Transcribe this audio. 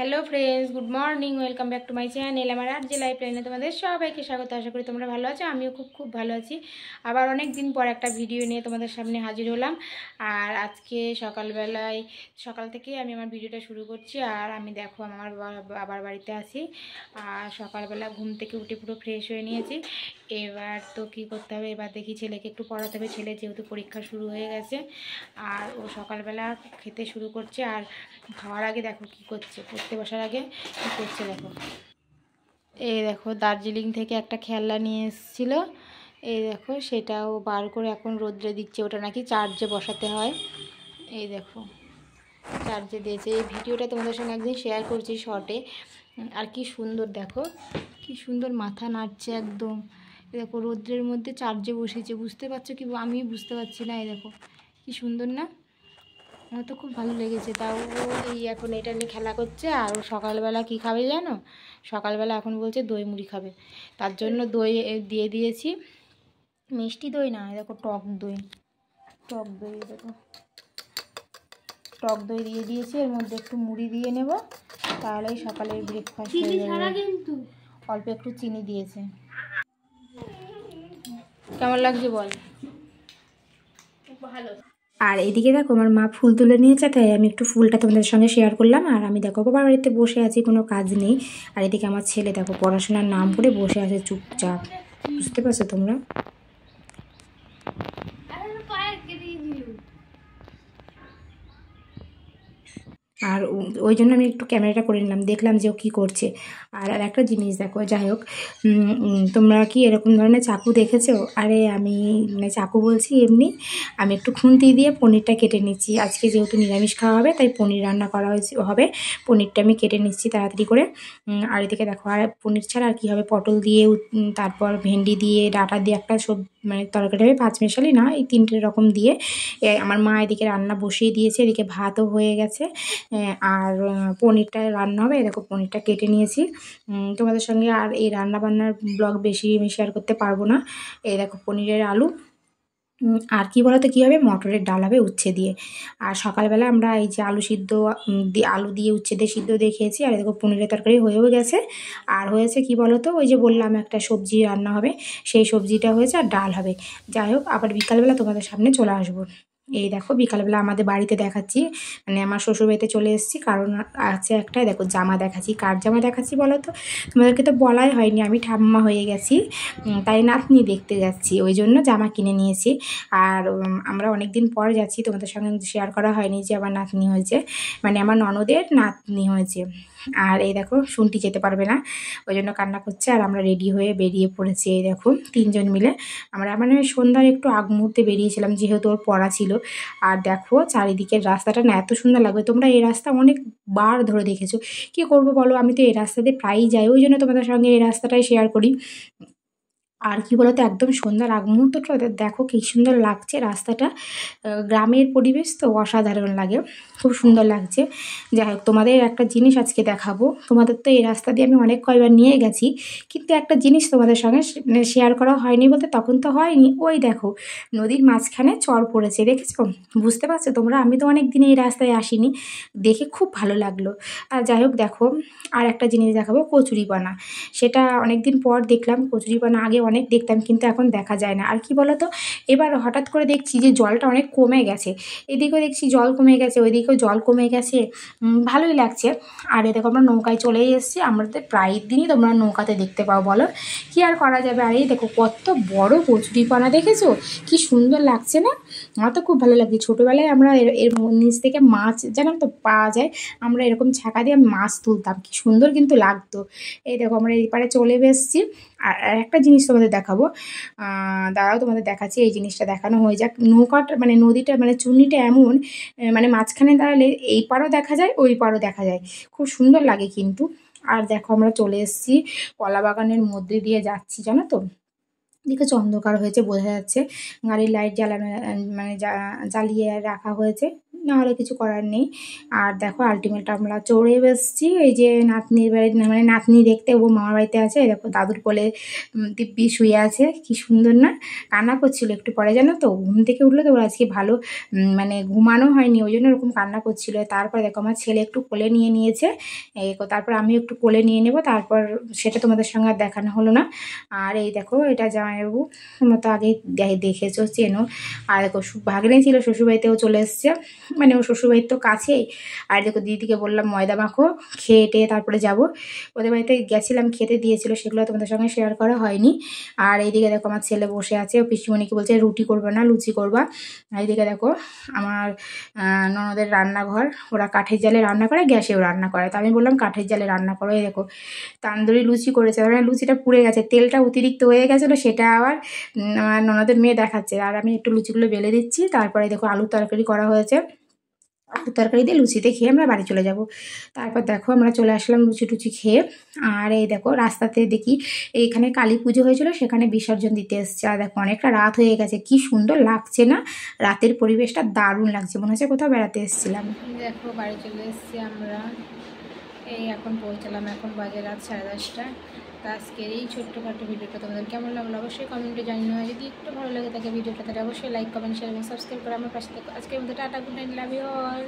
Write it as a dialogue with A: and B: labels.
A: Hello friends, good morning, welcome back to my channel. আমার আর যে life লাইনে তোমাদের সবাইকে স্বাগত। আশা করি তোমরা ভালো আছো, আমিও খুব ভালো আছি। আবার অনেক দিন পর একটা ভিডিও নিয়ে তোমাদের সামনে হাজির হলাম। আর আজকে সকাল থেকেই আমি আমার ভিডিওটা শুরু করছি। আর আমি দেখো আমার বাবার বাড়িতে আছি। আর সকালবেলা ঘুম থেকে উঠে পুরো ফ্রেশ হয়ে নিয়েছি। এবার তো কী করতে হবে, এবার দেখি ছেলেকে একটু পড়াতে হবে। ছেলে যেহেতু পরীক্ষা শুরু হয়ে গেছে, আর ও সকালবেলা খেতে শুরু করছে। আর খাওয়ার আগে দেখো কি করছে, পড়তে বসার আগে কি করছে দেখো। এই দেখো দার্জিলিং থেকে একটা খেলনা নিয়ে এসেছিলো। এই দেখো সেটাও বার করে এখন রোদ্রে দিচ্ছে। ওটা নাকি চার্জে বসাতে হয়। এই দেখো চার্জে দিয়েছে। এই ভিডিওটা তোমাদের সঙ্গে একদিন শেয়ার করছি শর্টে। আর কি সুন্দর দেখো, কি সুন্দর মাথা নাড়ছে একদম। এই দেখো রোদ্রের মধ্যে চার্জে বসেছে, বুঝতে পারছো কি? আমি বুঝতে পারছি না। এই দেখো কি সুন্দর না? আমার তো খুব ভালো লেগেছে। তাও এই এখন এটা নিয়ে খেলা করছে। আর ও সকালবেলা কী খাবে জানো? সকালবেলা এখন বলছে দই মুড়ি খাবে। তার জন্য দই দিয়ে দিয়েছি। মিষ্টি দই না, দেখো টক দই। দেখো টক দই দিয়ে দিয়েছি। এর মধ্যে একটু মুড়ি দিয়ে নেব, তাহলেই সকালের ব্রেকফাস্ট হয়ে যাবে। কিন্তু অল্প একটু চিনি দিয়েছে। কেমন লাগছে বল? ভালো। আর এদিকে দেখো আমার মা ফুল তুলে নিয়েছে, তাই আমি একটু ফুলটা তোমাদের সঙ্গে শেয়ার করলাম। আর আমি দেখো বাবার বাড়িতে বসে আছি, কোনো কাজ নেই। আর এদিকে আমার ছেলে দেখো পড়াশোনার নাম করে বসে আছে চুপচাপ, বুঝতে পারছো তোমরা? আর ওই জন্য আমি একটু ক্যামেরাটা করে নিলাম, দেখলাম যে ও কী করছে। আর একটা জিনিস দেখো, যাই হোক, তোমরা কি এরকম ধরনের চাকু দেখেছো? আরে আমি চাকু বলছি এমনি, আমি একটু খুন্তি দিয়ে পনিরটা কেটে নিচ্ছি। আজকে যেহেতু নিরামিষ খাওয়া হবে, তাই পনির রান্না করা হবে। পনিরটা আমি কেটে নিচ্ছি তাড়াতাড়ি করে। আর এদিকে দেখো, আর পনির ছাড়া আর কী হবে, পটল দিয়ে তারপর ভেন্ডি দিয়ে ডাঁটা দিয়ে একটা মানে তরকারি হবে, পাঁচমেশালি না, এই তিনটে রকম দিয়ে। আমার মা এদিকে রান্না বসিয়ে দিয়েছে, এদিকে ভাতও হয়ে গেছে। আর পনিরটা রান্না হবে। দেখো পনিরটা কেটে নিয়েছি। তোমাদের সঙ্গে আর এই রান্নাবান্নার ব্লগ বেশি আমি শেয়ার করতে পারবো না। এই দেখো পনিরের আলু, আর কি বলতো কী হবে, মটরের ডাল হবে উচ্ছে দিয়ে। আর সকালবেলা আমরা এই যে আলু সিদ্ধ আলু দিয়ে উচ্ছে দিয়ে সিদ্ধ দিয়ে খেয়েছি। আর দেখো পনিরের তরকারি হয়েও গেছে। আর হয়েছে কি বলতো, ওই যে বললাম একটা সবজি রান্না হবে, সেই সবজিটা হয়েছে, আর ডাল হবে। যাই হোক, আবার বিকালবেলা তোমাদের সামনে চলে আসবো। এই দেখো বিকালবেলা আমাদের বাড়িতে দেখাচ্ছি, মানে আমার শ্বশুরবাড়িতে চলে এসেছি। কারণ আছে একটাই, দেখো জামা দেখাচ্ছি। কার জামা দেখাচ্ছি বলো তো? তোমাদেরকে তো বলাই হয়নি, আমি ঠাম্মা হয়ে গেছি, তাই নাতনি দেখতে যাচ্ছি, ওই জন্য জামা কিনে নিয়েছি। আর আমরা অনেক দিন পর যাচ্ছি, তোমাদের সঙ্গে শেয়ার করা হয়নি যে আমার নাতনি হয়েছে, মানে আমার ননদের নাতনি হয়েছে। আর এই দেখো শুনটি যেতে পারবে না, ওই জন্য কান্না করছে। আর আমরা রেডি হয়ে বেরিয়ে পড়েছি। এই দেখো তিনজন মিলে আমরা মানে সন্ধ্যার একটু আগ মুহূর্তে বেরিয়েছিলাম, যেহেতু ওর পড়া ছিল। আর দেখো চারিদিকের রাস্তাটা না এত সুন্দর লাগবে, তোমরা এই রাস্তা অনেকবার ধরে দেখেছো। কী করবো বলো, আমি তো এই রাস্তা দিয়ে প্রায়ই যাই, ওই জন্য তোমাদের সঙ্গে এই রাস্তাটাই শেয়ার করি। আর কি বলতো, একদম সন্ধ্যার আগ মুহূর্তটা দেখো কী সুন্দর লাগছে রাস্তাটা। গ্রামের পরিবেশ তো অসাধারণ লাগে, খুব সুন্দর লাগছে। যাই হোক, তোমাদের একটা জিনিস আজকে দেখাবো। তোমাদের তো এই রাস্তা দিয়ে আমি অনেক কয়বার নিয়ে গেছি, কিন্তু একটা জিনিস তোমাদের সঙ্গে শেয়ার করা হয়নি বলতে, তখন তো হয়নি। ওই দেখো নদীর মাঝখানে চর পড়েছে, দেখেছো? বুঝতে পারছো তোমরা? আমি তো অনেক দিন এই রাস্তায় আসিনি, দেখে খুব ভালো লাগলো। আর যাই হোক দেখো, আর একটা জিনিস দেখাবো, কচুরিপানা। সেটা অনেক দিন পর দেখলাম। কচুরিপানা আগে অনেক দেখতাম, কিন্তু এখন দেখা যায় না। আর কি বলতো, এবার হঠাৎ করে দেখছি যে জলটা অনেক কমে গেছে। এদিকেও দেখছি জল কমে গেছে, ওইদিকেও জল কমে গেছে, ভালোই লাগছে। আর এ দেখো আমরা নৌকায় চলেই এসেছি। আমাদের প্রায় দিনই তোমরা নৌকাতে দেখতে পাও, বলো কি আর করা যাবে। আর এই দেখো কত বড় কচুরিপানা, দেখেছো কি সুন্দর লাগছে না? আমার তো খুব ভালো লাগছে। ছোটোবেলায় আমরা এর নিচ থেকে মাছ জানো তো পাওয়া যায়, আমরা এরকম ছ্যাঁকা দিয়ে মাছ তুলতাম, কি সুন্দর কিন্তু লাগতো। এই দেখো আমরা এই পারে চলে এসেছি। আর একটা জিনিস তোমাদের দেখাবো, দাঁড়াও তোমাদের দেখাচ্ছি। এই জিনিসটা দেখানো হয়ে যাক। নৌকাটা মানে নদীটা মানে চুন্নিটা এমন, মানে মাঝখানে দাঁড়ালে এই পারও দেখা যায়, ওই পারও দেখা যায়, খুব সুন্দর লাগে কিন্তু। আর দেখো আমরা চলে এসেছি, কলা বাগানের মধ্যে দিয়ে যাচ্ছি, জানো তো? দেখেছো অন্ধকার হয়েছে, বোঝা যাচ্ছে। গাড়ির লাইট জ্বালানো মানে জ্বালিয়ে রাখা হয়েছে, নাহলে কিছু করার নেই। আর দেখো আলটিমেট আমরা চড়ে এসেছি এই যে নাতনির বাড়ি, মানে নাতনি দেখতে ও মামার বাড়িতে আছে। এই দেখো দাদুর কোলে দিব্যি শুয়ে আছে, কি সুন্দর না, কান্না করছিল একটু পরে, জানো তো ঘুম থেকে উঠলো তো ওর আজকে ভালো মানে ঘুমানো হয়নি, ওই জন্য এরকম কান্না করছিল। তারপর দেখো আমার ছেলে একটু কোলে নিয়ে নিয়েছে, তারপর আমি একটু কোলে নিয়ে নেব, তারপর সেটা তোমাদের সঙ্গে আর দেখানো হলো না। আর এই দেখো এটা জামাইবাবু, তোমরা তো আগেই দেখেছো, চেনো। আর দেখো ভাগ্নে ছিল শ্বশুরবাড়িতেও চলে এসছে, মানে ও শ্বশুরবাড়ির তো কাছেই। আর দেখো দিদিকে বললাম ময়দা মাখো, খেয়ে টেয়ে তারপরে যাব। ওদের বাড়িতে গেছিলাম, খেতে দিয়েছিল, সেগুলো তোমাদের সঙ্গে শেয়ার করা হয়নি। আর এইদিকে দেখো আমার ছেলে বসে আছে, ও পিসিমণিকে বলছে রুটি করবে না লুচি করবা। আর এইদিকে দেখো আমার ননদের রান্নাঘর, ওরা কাঠের জালে রান্না করে, গ্যাসেও রান্না করে, তো আমি বললাম কাঠের জালে রান্না করো। এই দেখো তান্দুরি লুচি করেছে, মানে লুচিটা পুড়ে গেছে, তেলটা অতিরিক্ত হয়ে গেছিলো, সেটা আবার আমার ননদের মেয়ে দেখাচ্ছে। আর আমি একটু লুচিগুলো বেলে দিচ্ছি। তারপরে দেখো আলু তরকারি করা হয়েছে, আলু তরকারি দিয়ে লুচিতে খেয়ে আমরা বাড়ি চলে যাব। তারপর দেখো আমরা চলে আসলাম লুচি টুচি খেয়ে। আর এই দেখো রাস্তাতে দেখি এইখানে কালী পুজো হয়েছিল, সেখানে বিসর্জন দিতে এসছে। আর দেখো অনেকটা রাত হয়ে গেছে, কি সুন্দর লাগছে না, রাতের পরিবেশটা দারুণ লাগছে, মনে হচ্ছে কোথাও বেড়াতে এসেছিলাম। দেখো বাড়ি চলে এসেছি আমরা, এই এখন পৌঁছালাম, এখন বাজে রাত 10:30। তো আজকের এই ছোট্টখাটো ভিডিওটা তোমাদের কেমন লাগলো অবশ্যই কমেন্টে জানিও। যদি একটু ভালো লাগে থাকে ভিডিওটা, তাহলে অবশ্যই লাইক কমেন্ট শেয়ার এবং সাবস্ক্রাইব করে আমার পাশে থাকো। আজকের মধ্যে tata, good night, love you all.